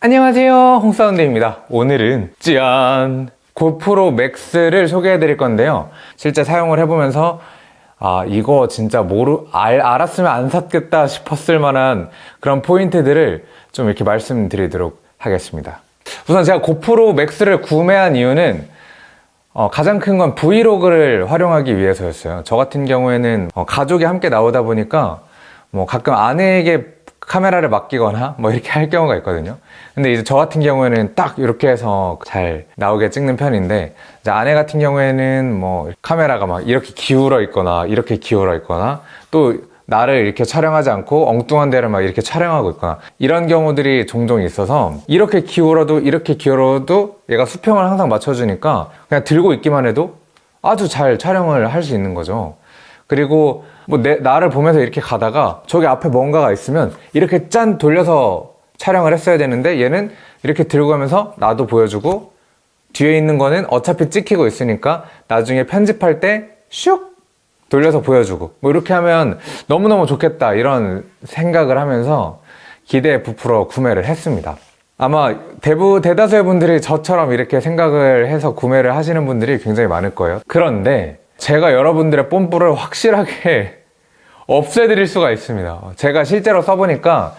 안녕하세요, 홍사운드입니다. 오늘은 짠! 고프로 맥스를 소개해 드릴 건데요. 실제 사용을 해보면서 이거 진짜 알았으면 안 샀겠다 싶었을 만한 그런 포인트들을 좀 이렇게 말씀드리도록 하겠습니다. 우선 제가 고프로 맥스를 구매한 이유는 가장 큰 건 브이로그를 활용하기 위해서였어요. 저 같은 경우에는 가족이 함께 나오다 보니까 가끔 아내에게 카메라를 맡기거나 이렇게 할 경우가 있거든요. 근데 이제 저 같은 경우에는 딱 이렇게 해서 잘 나오게 찍는 편인데, 이제 아내 같은 경우에는 카메라가 막 이렇게 기울어 있거나 이렇게 기울어 있거나, 또 나를 이렇게 촬영하지 않고 엉뚱한 데를 막 이렇게 촬영하고 있거나, 이런 경우들이 종종 있어서 이렇게 기울어도 얘가 수평을 항상 맞춰주니까 그냥 들고 있기만 해도 아주 잘 촬영을 할 수 있는 거죠. 그리고 나를 보면서 이렇게 가다가 저기 앞에 뭔가가 있으면 이렇게 짠 돌려서 촬영을 했어야 되는데, 얘는 이렇게 들고 가면서 나도 보여주고 뒤에 있는 거는 어차피 찍히고 있으니까 나중에 편집할 때 슉 돌려서 보여주고, 이렇게 하면 너무너무 좋겠다, 이런 생각을 하면서 기대에 부풀어 구매를 했습니다. 아마 대다수의 분들이 저처럼 이렇게 생각을 해서 구매를 하시는 분들이 굉장히 많을 거예요. 그런데 제가 여러분들의 뽐뿌를 확실하게 없애드릴 수가 있습니다. 제가 실제로 써보니까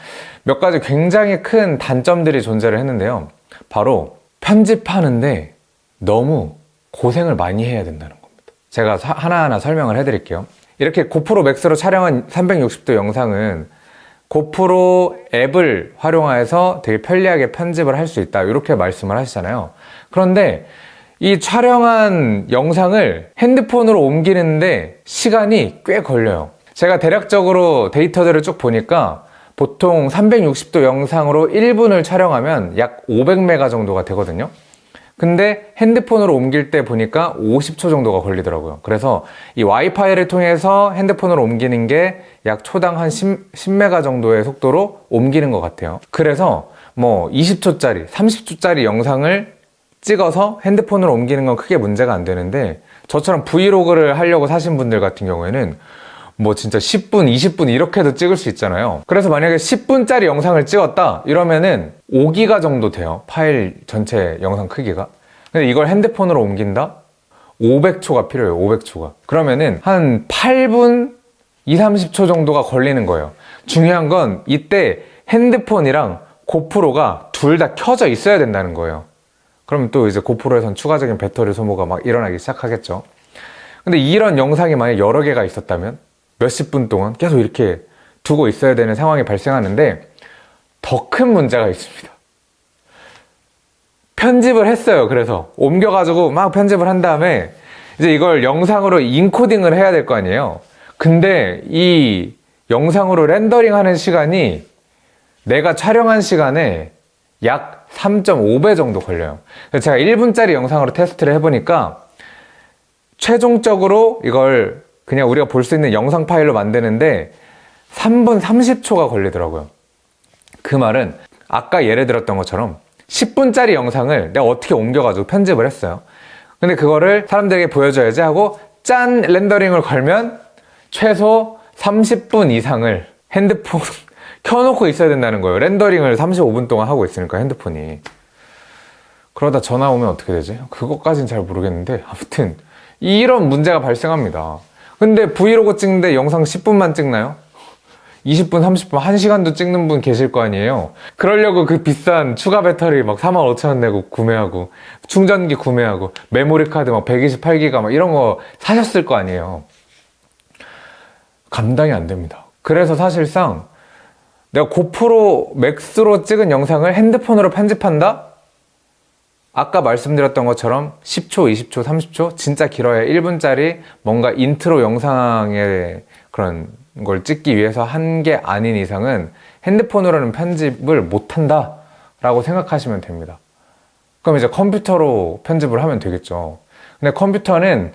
몇 가지 굉장히 큰 단점들이 존재를 했는데요. 바로 편집하는데 너무 고생을 많이 해야 된다는 겁니다. 제가 하나하나 설명을 해드릴게요. 이렇게 고프로 맥스로 촬영한 360도 영상은 고프로 앱을 활용해서 되게 편리하게 편집을 할 수 있다, 이렇게 말씀을 하시잖아요. 그런데 이 촬영한 영상을 핸드폰으로 옮기는데 시간이 꽤 걸려요. 제가 대략적으로 데이터들을 쭉 보니까 보통 360도 영상으로 1분을 촬영하면 약 500메가 정도가 되거든요. 근데 핸드폰으로 옮길 때 보니까 50초 정도가 걸리더라고요. 그래서 이 와이파이를 통해서 핸드폰으로 옮기는 게 약 초당 한 10메가 정도의 속도로 옮기는 것 같아요. 그래서 20초짜리, 30초짜리 영상을 찍어서 핸드폰으로 옮기는 건 크게 문제가 안 되는데, 저처럼 브이로그를 하려고 사신 분들 같은 경우에는 진짜 10분, 20분 이렇게도 찍을 수 있잖아요. 그래서 만약에 10분짜리 영상을 찍었다 이러면은 5기가 정도 돼요, 파일 전체 영상 크기가. 근데 이걸 핸드폰으로 옮긴다? 500초가 필요해요. 500초가. 그러면은 한 8분 2, 30초 정도가 걸리는 거예요. 중요한 건 이때 핸드폰이랑 고프로가 둘 다 켜져 있어야 된다는 거예요. 그럼 또 이제 고프로에선 추가적인 배터리 소모가 막 일어나기 시작하겠죠. 근데 이런 영상이 만약 여러 개가 있었다면 몇십 분 동안 계속 이렇게 두고 있어야 되는 상황이 발생하는데, 더 큰 문제가 있습니다. 편집을 했어요. 그래서 옮겨가지고 막 편집을 한 다음에 이제 이걸 영상으로 인코딩을 해야 될 거 아니에요. 근데 이 영상으로 렌더링 하는 시간이 내가 촬영한 시간에 약 3.5배 정도 걸려요. 그래서 제가 1분짜리 영상으로 테스트를 해보니까 최종적으로 이걸 그냥 우리가 볼 수 있는 영상 파일로 만드는데 3분 30초가 걸리더라고요. 그 말은 아까 예를 들었던 것처럼 10분짜리 영상을 내가 어떻게 옮겨가지고 편집을 했어요. 근데 그거를 사람들에게 보여줘야지 하고 짠 렌더링을 걸면 최소 30분 이상을 핸드폰 켜놓고 있어야 된다는 거예요. 렌더링을 35분 동안 하고 있으니까, 핸드폰이. 그러다 전화 오면 어떻게 되지? 그것까진 잘 모르겠는데, 아무튼 이런 문제가 발생합니다. 근데 브이로그 찍는데 영상 10분만 찍나요? 20분, 30분, 1시간도 찍는 분 계실 거 아니에요? 그러려고 그 비싼 추가 배터리 막 45,000원 내고 구매하고, 충전기 구매하고, 메모리 카드 막 128기가 막 이런 거 사셨을 거 아니에요? 감당이 안 됩니다. 그래서 사실상 내가 고프로 맥스로 찍은 영상을 핸드폰으로 편집한다? 아까 말씀드렸던 것처럼 10초, 20초, 30초, 진짜 길어야 1분짜리 뭔가 인트로 영상의 그런 걸 찍기 위해서 한 게 아닌 이상은 핸드폰으로는 편집을 못한다 라고 생각하시면 됩니다. 그럼 이제 컴퓨터로 편집을 하면 되겠죠. 근데 컴퓨터는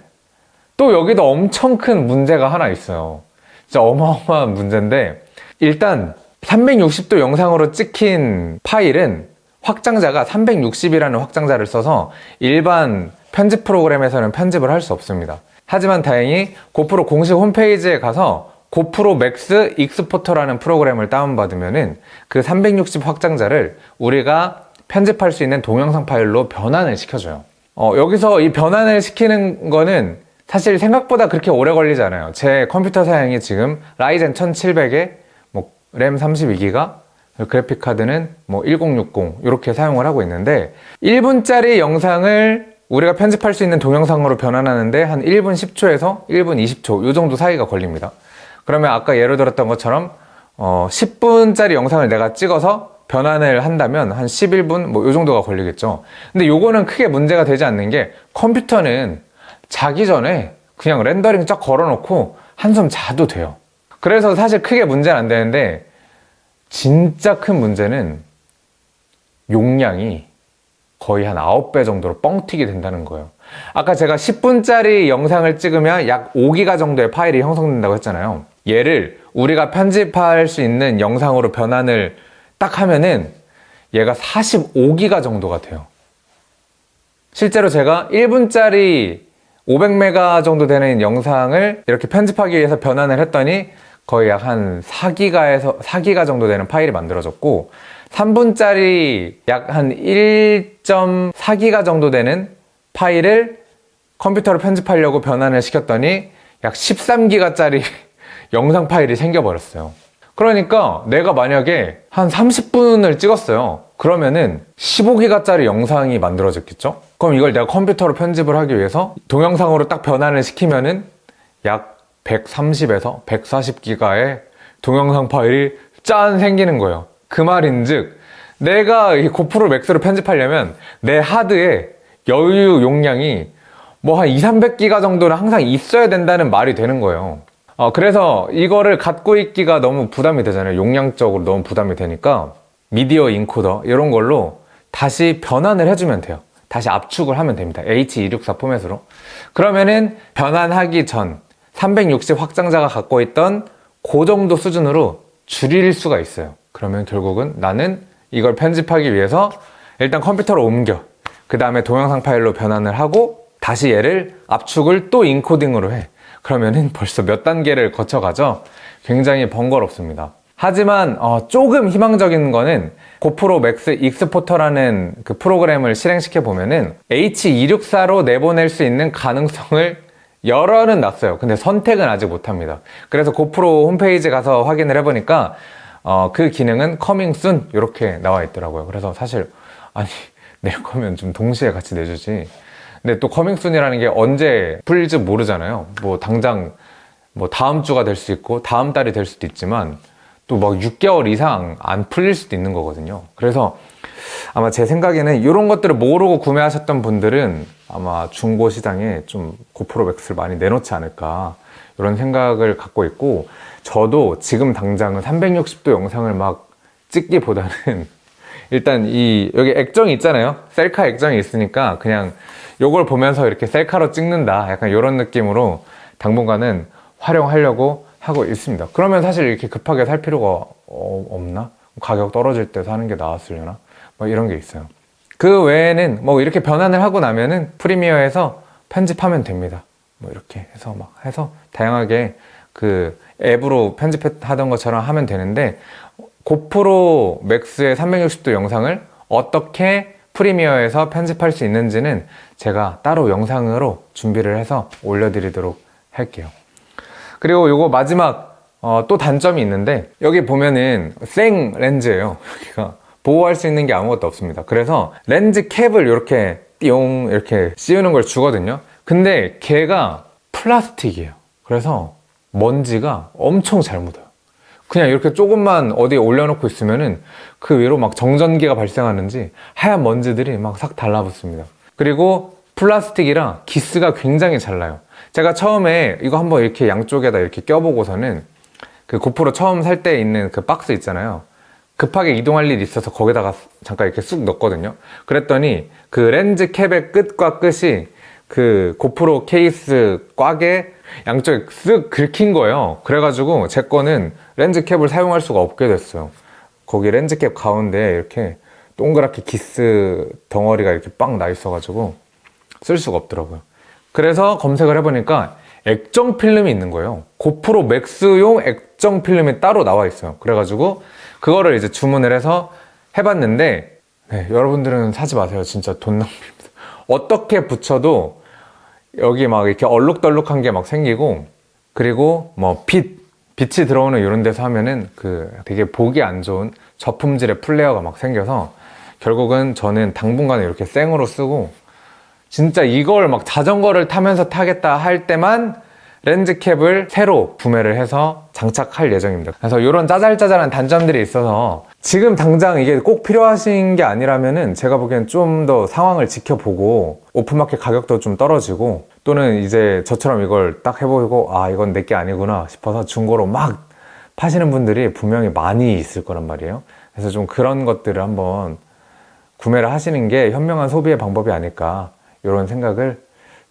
또 여기도 엄청 큰 문제가 하나 있어요. 진짜 어마어마한 문제인데, 일단 360도 영상으로 찍힌 파일은 확장자가 360이라는 확장자를 써서 일반 편집 프로그램에서는 편집을 할 수 없습니다. 하지만 다행히 고프로 공식 홈페이지에 가서 고프로 맥스 익스포터라는 프로그램을 다운받으면은 그 360 확장자를 우리가 편집할 수 있는 동영상 파일로 변환을 시켜줘요. 여기서 이 변환을 시키는 거는 사실 생각보다 그렇게 오래 걸리지 않아요. 제 컴퓨터 사양이 지금 라이젠 1700에 램 32기가, 그래픽 카드는 1060 이렇게 사용을 하고 있는데 1분짜리 영상을 우리가 편집할 수 있는 동영상으로 변환하는데 한 1분 10초에서 1분 20초 이 정도 사이가 걸립니다. 그러면 아까 예를 들었던 것처럼 10분짜리 영상을 내가 찍어서 변환을 한다면 한 11분 이 정도가 걸리겠죠. 근데 요거는 크게 문제가 되지 않는 게 컴퓨터는 자기 전에 그냥 렌더링 쫙 걸어놓고 한숨 자도 돼요. 그래서 사실 크게 문제는 안 되는데 진짜 큰 문제는 용량이 거의 한 9배 정도로 뻥튀기 된다는 거예요. 아까 제가 10분짜리 영상을 찍으면 약 5기가 정도의 파일이 형성된다고 했잖아요. 얘를 우리가 편집할 수 있는 영상으로 변환을 딱 하면은 얘가 45기가 정도가 돼요. 실제로 제가 1분짜리 500메가 정도 되는 영상을 이렇게 편집하기 위해서 변환을 했더니 거의 약 한 4기가 정도 되는 파일이 만들어졌고 3분짜리 약 한 1.4기가 정도 되는 파일을 컴퓨터로 편집하려고 변환을 시켰더니 약 13기가짜리 영상 파일이 생겨버렸어요. 그러니까 내가 만약에 한 30분을 찍었어요. 그러면은 15기가짜리 영상이 만들어졌겠죠? 그럼 이걸 내가 컴퓨터로 편집을 하기 위해서 동영상으로 딱 변환을 시키면은 약 130에서 140기가의 동영상 파일이 짠 생기는 거예요. 그 말인즉 내가 이 고프로 맥스로 편집하려면 내 하드에 여유 용량이 한 200~300기가 정도는 항상 있어야 된다는 말이 되는 거예요. 그래서 이거를 갖고 있기가 너무 부담이 되잖아요. 용량적으로 너무 부담이 되니까 미디어 인코더 이런 걸로 다시 변환을 해주면 돼요. 다시 압축을 하면 됩니다. H264 포맷으로. 그러면은 변환하기 전 360 확장자가 갖고 있던 그 정도 수준으로 줄일 수가 있어요. 그러면 결국은 나는 이걸 편집하기 위해서 일단 컴퓨터로 옮겨, 그 다음에 동영상 파일로 변환을 하고 다시 얘를 압축을 또 인코딩으로 해. 그러면은 벌써 몇 단계를 거쳐가죠. 굉장히 번거롭습니다. 하지만 조금 희망적인 거는 고프로 맥스 익스포터라는 그 프로그램을 실행시켜 보면은 H264로 내보낼 수 있는 가능성을 열어는 놨어요. 근데 선택은 아직 못합니다. 그래서 고프로 홈페이지 가서 확인을 해보니까 그 기능은 coming soon 이렇게 나와 있더라고요. 그래서 사실 낼 거면 좀 동시에 같이 내주지. 근데 또 coming soon이라는 게 언제 풀릴지 모르잖아요. 당장 다음 주가 될 수 있고 다음 달이 될 수도 있지만 또 6개월 이상 안 풀릴 수도 있는 거거든요. 그래서 아마 제 생각에는 이런 것들을 모르고 구매하셨던 분들은 아마 중고 시장에 좀 고프로 맥스를 많이 내놓지 않을까 이런 생각을 갖고 있고, 저도 지금 당장은 360도 영상을 막 찍기보다는 일단 여기 액정이 있잖아요. 셀카 액정이 있으니까 그냥 요걸 보면서 이렇게 셀카로 찍는다, 약간 이런 느낌으로 당분간은 활용하려고 하고 있습니다. 그러면 사실 이렇게 급하게 살 필요가 없나? 가격 떨어질 때 사는 게 나았으려나? 이런 게 있어요. 그 외에는 이렇게 변환을 하고 나면은 프리미어에서 편집하면 됩니다. 이렇게 해서 다양하게 그 앱으로 편집하던 것처럼 하면 되는데, 고프로 맥스의 360도 영상을 어떻게 프리미어에서 편집할 수 있는지는 제가 따로 영상으로 준비를 해서 올려드리도록 할게요. 그리고 요거 마지막 또 단점이 있는데, 여기 보면은 생 렌즈예요. 여기가 보호할 수 있는 게 아무것도 없습니다. 그래서 렌즈 캡을 이렇게 띠용 이렇게 씌우는 걸 주거든요. 근데 걔가 플라스틱이에요. 그래서 먼지가 엄청 잘 묻어요. 그냥 이렇게 조금만 어디에 올려놓고 있으면은 그 위로 막 정전기가 발생하는지 하얀 먼지들이 막 싹 달라붙습니다. 그리고 플라스틱이라 기스가 굉장히 잘 나요. 제가 처음에 이거 한번 이렇게 양쪽에다 이렇게 껴보고서는 그 고프로 처음 살 때 있는 그 박스 있잖아요. 급하게 이동할 일이 있어서 거기다가 잠깐 이렇게 쑥 넣었거든요. 그랬더니 그 렌즈 캡의 끝과 끝이 그 고프로 케이스 꽉에 양쪽에 쓱 긁힌 거예요. 그래가지고 제 거는 렌즈 캡을 사용할 수가 없게 됐어요. 거기 렌즈 캡 가운데 이렇게 동그랗게 기스 덩어리가 이렇게 빵 나 있어가지고 쓸 수가 없더라고요. 그래서 검색을 해보니까 액정 필름이 있는 거예요. 고프로 맥스용 액정 필름이 따로 나와 있어요. 그래가지고 그거를 이제 주문을 해서 해봤는데, 네, 여러분들은 사지 마세요. 진짜 돈 낭비입니다. 어떻게 붙여도 여기 막 이렇게 얼룩덜룩한 게 막 생기고, 그리고 뭐 빛이 들어오는 이런 데서 하면은 그 되게 보기 안 좋은 저품질의 플레어가 막 생겨서 결국은 저는 당분간 이렇게 생으로 쓰고, 진짜 이걸 막 자전거를 타면서 타겠다 할 때만 렌즈캡을 새로 구매를 해서 장착할 예정입니다. 그래서 이런 짜잘짜잘한 단점들이 있어서 지금 당장 이게 꼭 필요하신 게 아니라면은 제가 보기엔 좀 더 상황을 지켜보고 오픈마켓 가격도 좀 떨어지고, 또는 이제 저처럼 이걸 딱 해보고 아 이건 내게 아니구나 싶어서 중고로 막 파시는 분들이 분명히 많이 있을 거란 말이에요. 그래서 좀 그런 것들을 한번 구매를 하시는 게 현명한 소비의 방법이 아닐까, 이런 생각을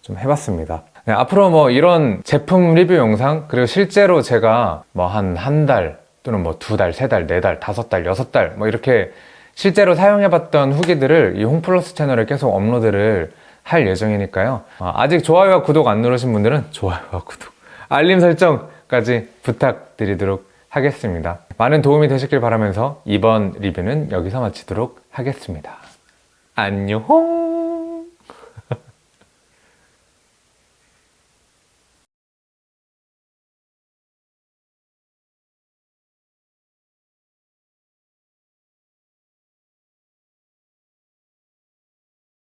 좀 해봤습니다. 네, 앞으로 뭐 이런 제품 리뷰 영상, 그리고 실제로 제가 뭐 한 달 또는 뭐 2달, 3달, 4달, 5달, 6달 뭐 이렇게 실제로 사용해봤던 후기들을 이 홈플러스 채널에 계속 업로드를 할 예정이니까요. 아직 좋아요와 구독 안 누르신 분들은 좋아요와 구독, 알림 설정까지 부탁드리도록 하겠습니다. 많은 도움이 되셨길 바라면서 이번 리뷰는 여기서 마치도록 하겠습니다. 안녕!